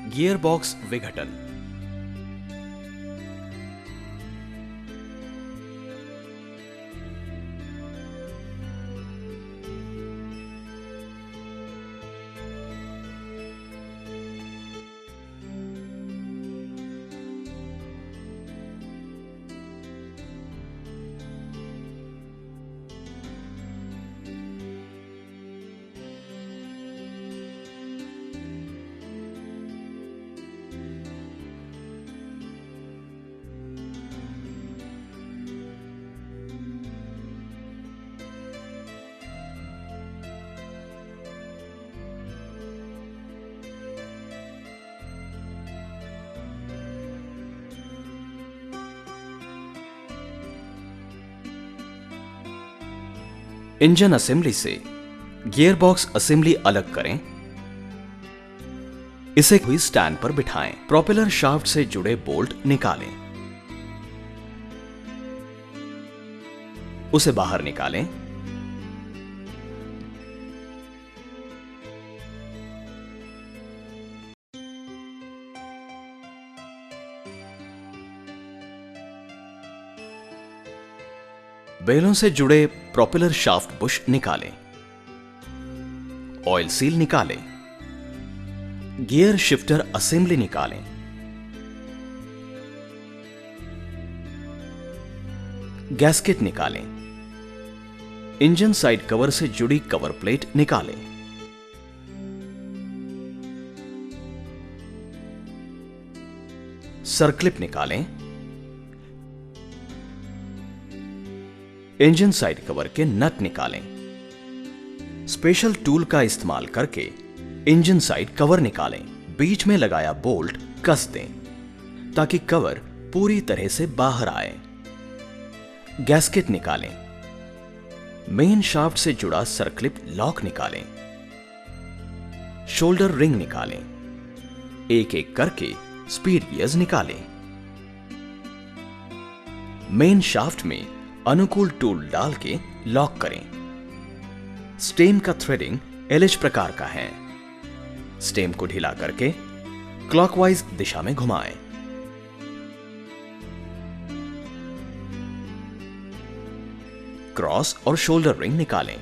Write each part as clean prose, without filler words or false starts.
Gearbox विघटन। Engine assembly से gearbox assembly अलग करें। इसे हुई स्टैंड पर बिठाएं। प्रोपेलर शाफ्ट से जुड़े बोल्ट निकालें। उसे बाहर निकालें। बेलों से जुड़े प्रोपेलर शाफ्ट बुश निकालें। ऑयल सील निकालें। गियर शिफ्टर असेंबली निकालें। गैस्केट निकालें। इंजन साइड कवर से जुड़ी कवर प्लेट निकालें। सर्क्लिप निकालें। इंजन साइड कवर के नट निकालें। स्पेशल टूल का इस्तेमाल करके इंजन साइड कवर निकालें। बीच में लगाया बोल्ट कस दें ताकि कवर पूरी तरह से बाहर आए। गैस्केट निकालें। मेन शाफ्ट से जुड़ा सर्क्लिप लॉक निकालें। शोल्डर रिंग निकालें। एक एक करके स्पीड गियर्स निकालें। मेन शाफ्ट में अनुकूल टूल डाल के लॉक करें। स्टेम का थ्रेडिंग एलएच प्रकार का है। स्टेम को ढीला करके क्लॉकवाइज दिशा में घुमाएं। क्रॉस और शोल्डर रिंग निकालें।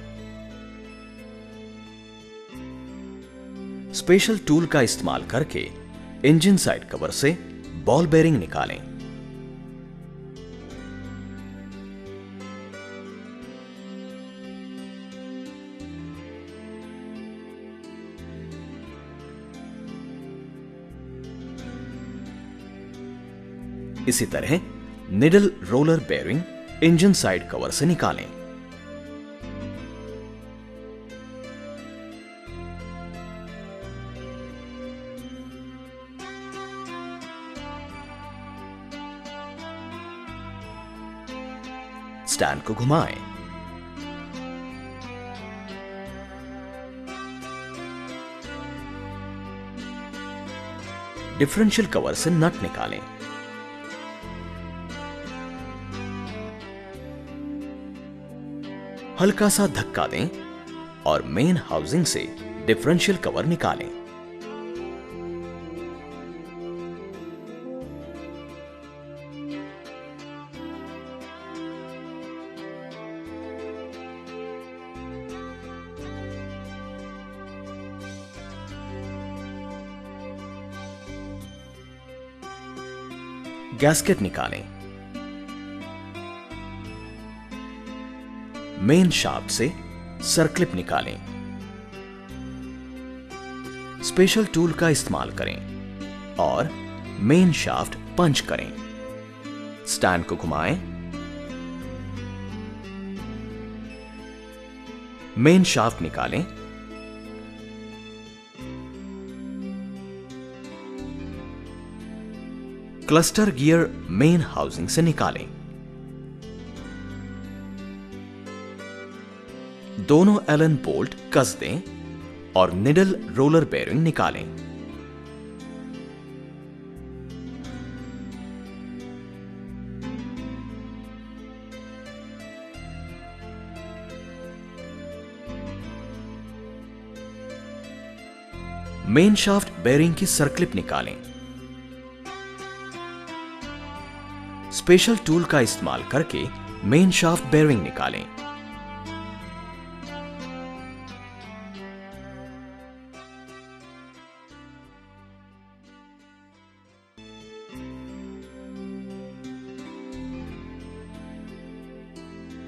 स्पेशल टूल का इस्तेमाल करके इंजन साइड कवर से बॉल बेरिंग निकालें। इसी तरह needle roller bearing engine side cover से निकालें। स्टैंड को घुमाएं। डिफरेंशियल कवर से नट निकालें। हल्का सा धक्का दें और मेन हाउसिंग से डिफरेंशियल कवर निकालें। गैस्केट निकालें। मेन शाफ्ट से सर्क्लिप निकालें। स्पेशल टूल का इस्तेमाल करें और मेन शाफ्ट पंच करें। स्टैंड को घुमाएं। मेन शाफ्ट निकालें। क्लस्टर गियर मेन हाउसिंग से निकालें। दोनों एलन बोल्ट कस दें और निडल रोलर बेरिंग निकालें। मेन शाफ्ट बेरिंग की सर्कलिप निकालें। स्पेशल टूल का इस्तेमाल करके मेन शाफ्ट बेरिंग निकालें।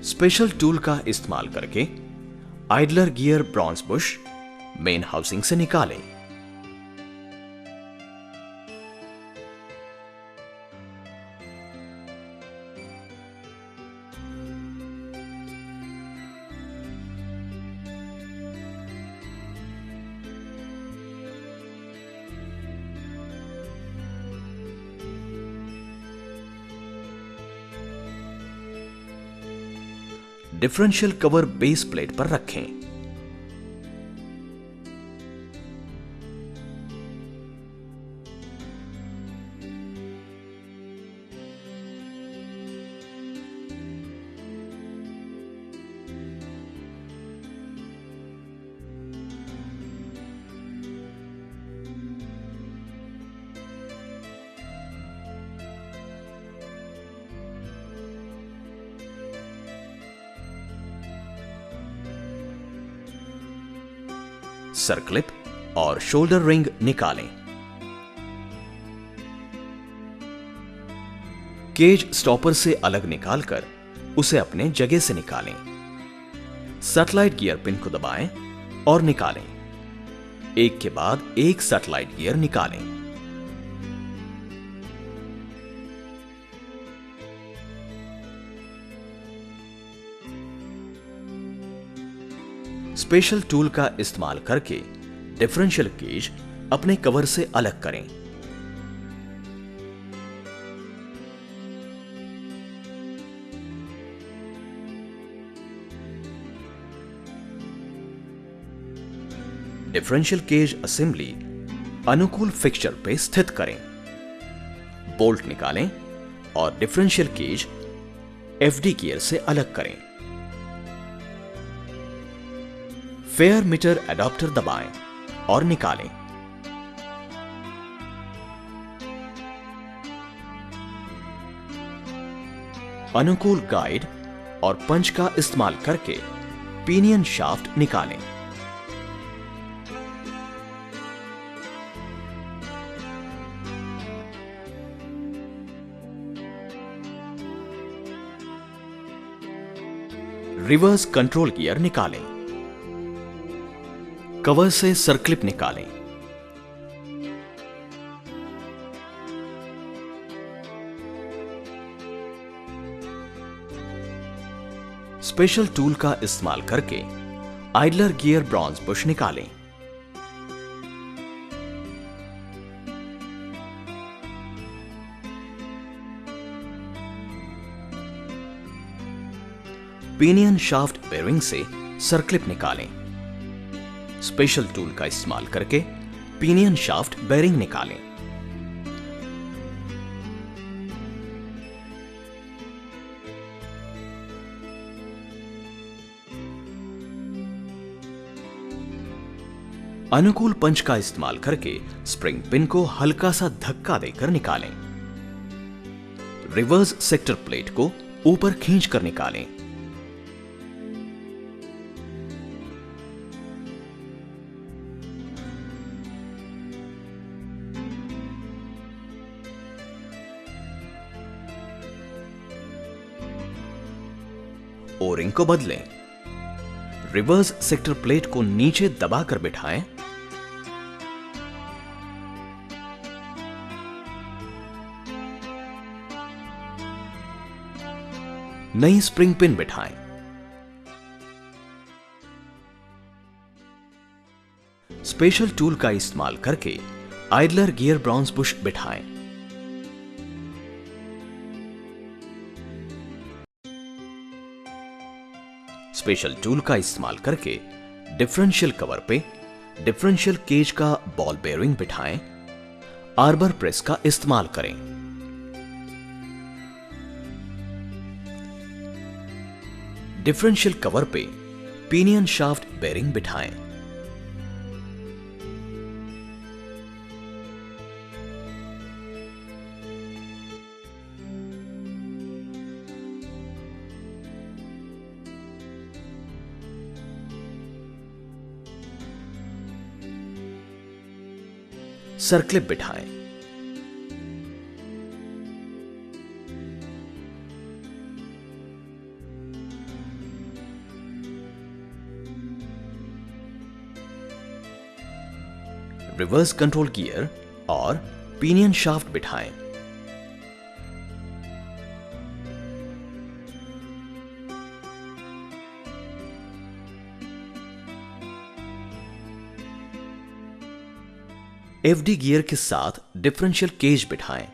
स्पेशल टूल का इस्तेमाल करके idler gear bronze Bush main housing से निकालें। डिफरेंशियल कवर बेस प्लेट पर रखें। सर्कलिप और शोल्डर रिंग निकालें। केज स्टॉपर से अलग निकालकर उसे अपने जगह से निकालें। सैटेलाइट गियर पिन को दबाएं और निकालें। एक के बाद एक सैटेलाइट गियर निकालें। स्पेशल टूल का इस्तेमाल करके डिफरेंशियल केज अपने कवर से अलग करें। डिफरेंशियल केज असेंबली अनुकूल फिक्सचर पे स्थित करें। बोल्ट निकालें और डिफरेंशियल केज एफडी गियर से अलग करें। फेयर मीटर एडाप्टर दबाएं और निकालें। अनुकूल गाइड और पंच का इस्तेमाल करके पिनियन शाफ्ट निकालें। रिवर्स कंट्रोल गियर निकालें। कवर से सर्कलिप निकालें। स्पेशल टूल का इस्तेमाल करके आइडलर गियर ब्रॉन्ज बुश निकालें। पिनियन शाफ्ट बेरिंग से सर्कलिप निकालें। स्पेशल टूल का इस्तेमाल करके पिनियन शाफ्ट बेरिंग निकालें। अनुकूल पंच का इस्तेमाल करके स्प्रिंग पिन को हल्का सा धक्का देकर निकालें। रिवर्स सेक्टर प्लेट को ऊपर खींचकर निकालें। ओरिंग को बदलें। रिवर्स सेक्टर प्लेट को नीचे दबाकर बिठाएं। नई स्प्रिंग पिन बिठाएं। स्पेशल टूल का इस्तेमाल करके आइडलर गियर ब्रॉन्ज बुश बिठाएं। स्पेशल टूल का इस्तेमाल करके डिफरेंशियल कवर पे डिफरेंशियल केज का बॉल बेयरिंग बिठाएं। आर्बर प्रेस का इस्तेमाल करें। डिफरेंशियल कवर पे पिनियन शाफ्ट बेयरिंग बिठाएं। सर्कलिप बिठाएं। रिवर्स कंट्रोल गियर और पिनियन शाफ्ट बिठाएं। एफडी गियर के साथ डिफरेंशियल केज बिठाएं।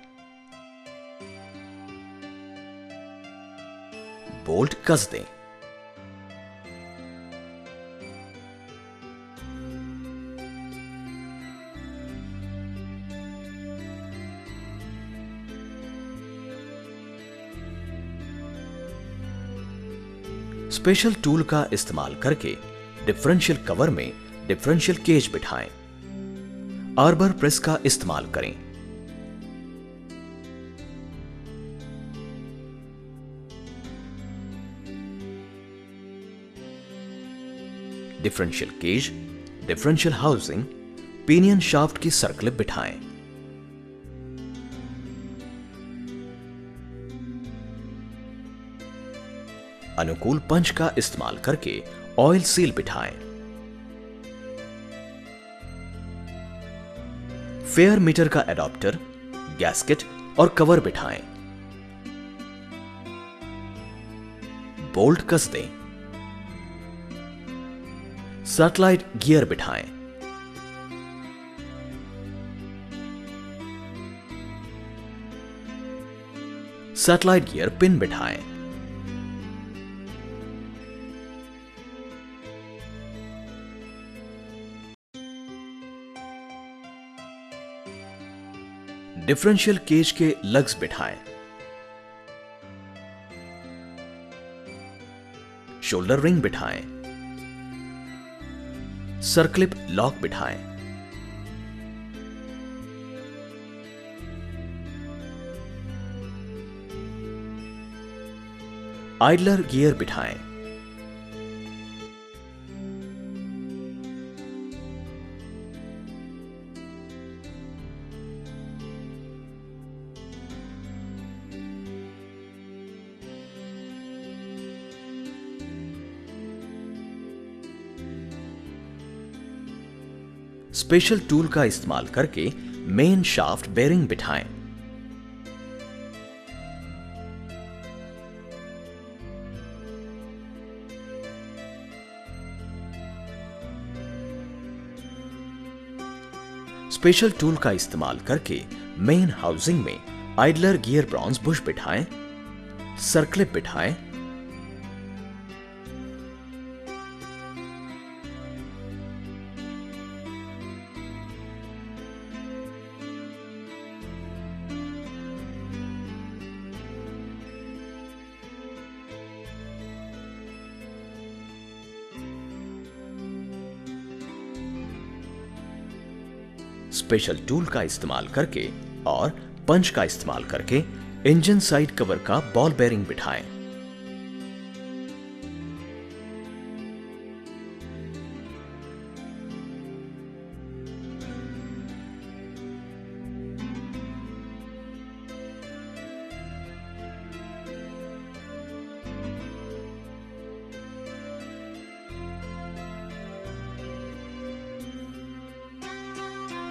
बोल्ट कस दें। स्पेशल टूल का इस्तेमाल करके डिफरेंशियल कवर में डिफरेंशियल केज बिठाएं। आर्बर प्रेस का इस्तेमाल करें। Differential cage, differential housing, pinion shaft की सर्कलिप बिठाएं। अनुकूल पंच का इस्तेमाल करके ऑयल सील बिठाएं। फेयर मीटर का एडाप्टर, गैस्केट और कवर बिठाएं। बोल्ट कस दें। सैटेलाइट गियर बिठाएं। सैटेलाइट गियर पिन बिठाएं। डिफरेंशियल केज के लग्स बिठाएं। शोल्डर रिंग बिठाएं। सर्कलिप लॉक बिठाएं। आइडलर गियर बिठाएं। स्पेशल टूल का इस्तेमाल करके मेन शाफ्ट बेरिंग बिठाएं। स्पेशल टूल का इस्तेमाल करके मेन हाउसिंग में आइडलर गियर ब्रॉन्ज बुश बिठाएं। सर्कलिप बिठाएं। स्पेशल टूल का इस्तेमाल करके और पंच का इस्तेमाल करके इंजन साइड कवर का बॉल बेरिंग बिठाएं।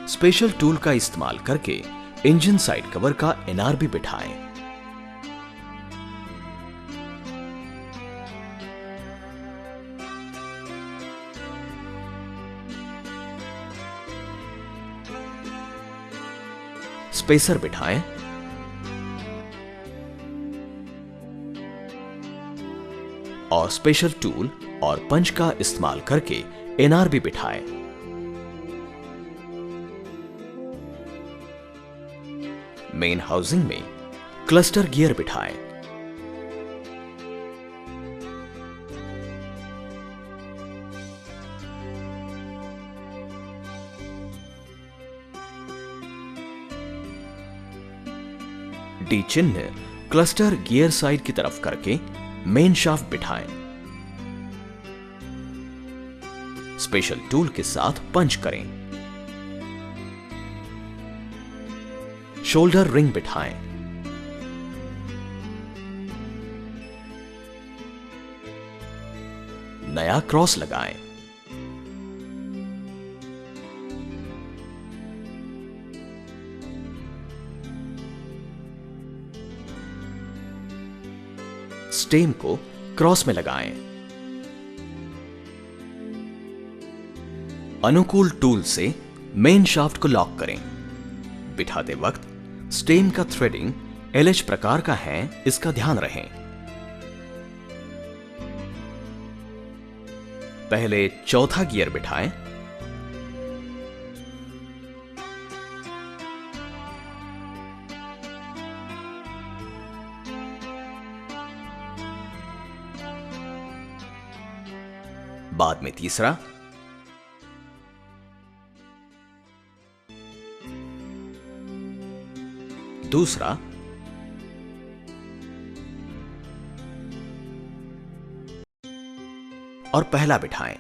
स्पेशल टूल का इस्तेमाल करके इंजन साइड कवर का एनआरबी बिठाएं। स्पेसर बिठाएं। और स्पेशल टूल और पंच का इस्तेमाल करके एनआरबी बिठाएं। मेन हाउसिंग में क्लस्टर गियर बिठाएं। डी चिन्ह क्लस्टर गियर साइड की तरफ करके मेन शाफ्ट बिठाएं। स्पेशल टूल के साथ पंच करें। शोल्डर रिंग बिठाएं। नया क्रॉस लगाएं। स्टेम को क्रॉस में लगाएं। अनुकूल टूल से मेन शाफ्ट को लॉक करें। बिठाते वक्त स्टेम का थ्रेडिंग LH प्रकार का है, इसका ध्यान रखें। पहले चौथा गियर बिठाएं। बाद में तीसरा, दूसरा, और पहला बिठाएं।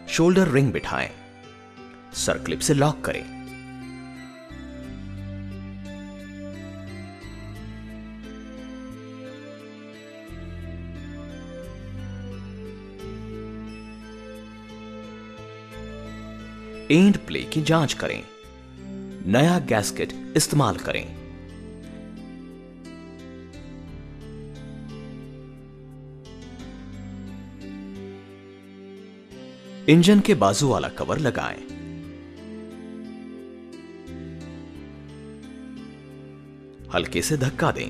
शोल्डर रिंग बिठाएं। सर्कलिप से लॉक करें। एंड प्ले की जांच करें। नया गैस्केट इस्तेमाल करें। इंजन के बाजू वाला कवर लगाएं। हल्के से धक्का दें।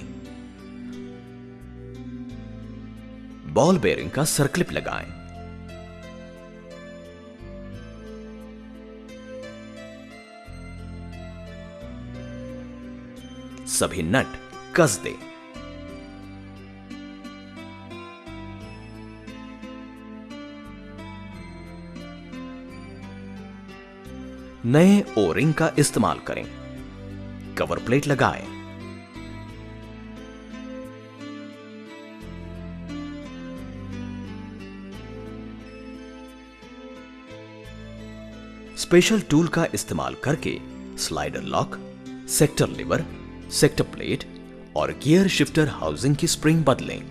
बॉल बेयरिंग का सर्कलिप लगाएं। सभी नट कस दें। नए ओ-रिंग का इस्तेमाल करें। कवर प्लेट लगाएं। स्पेशल टूल का इस्तेमाल करके slider lock, sector lever, sector plate और गियर शिफ्टर हाउसिंग की स्प्रिंग बदलें।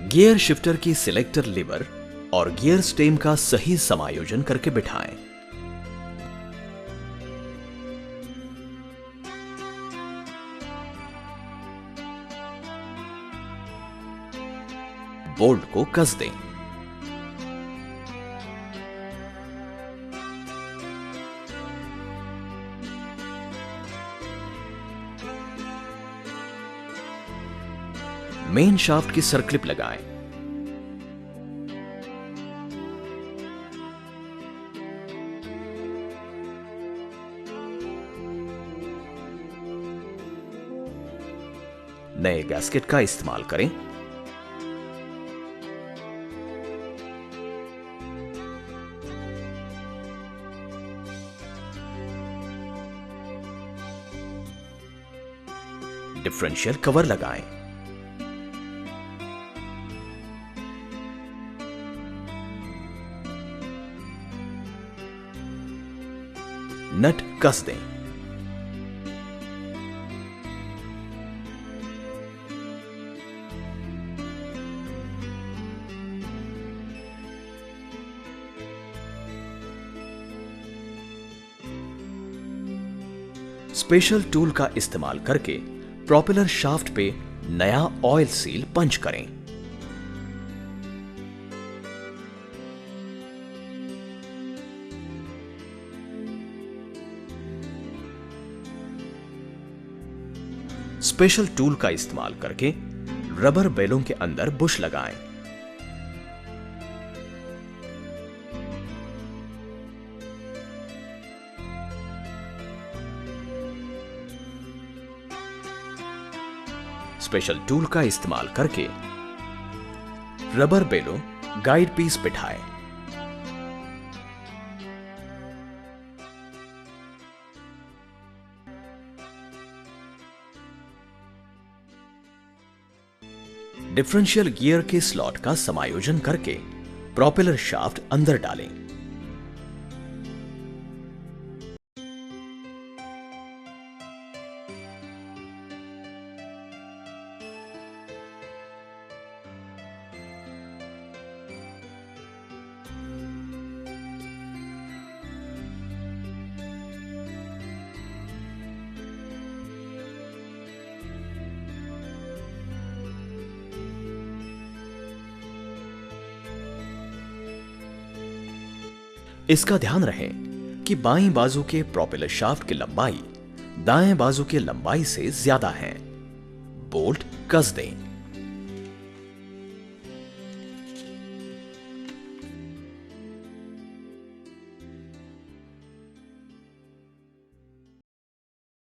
गियर शिफ्टर की सिलेक्टर लीवर और गियर स्टेम का सही समायोजन करके बिठाएं। बोल्ट को कस दें। मेन शाफ्ट की सर्कलिप लगाएं। नए गैस्केट का इस्तेमाल करें। डिफरेंशियल कवर लगाएं। नट कस दें। स्पेशल टूल का इस्तेमाल करके प्रोपेलर शाफ्ट पे नया ऑयल सील पंच करें। स्पेशल टूल का इस्तेमाल करके रबर बेलों के अंदर बुश लगाएं। स्पेशल टूल का इस्तेमाल करके रबर बेलों गाइड पीस पिठाएं। डिफरेंशियल गियर के स्लॉट का समायोजन करके प्रोपेलर शाफ्ट अंदर डालें। इसका ध्यान रहे कि बाईं बाजू के प्रोपेलर शाफ्ट की लंबाई दाएं बाजू की लंबाई से ज्यादा है। बोल्ट कस दें।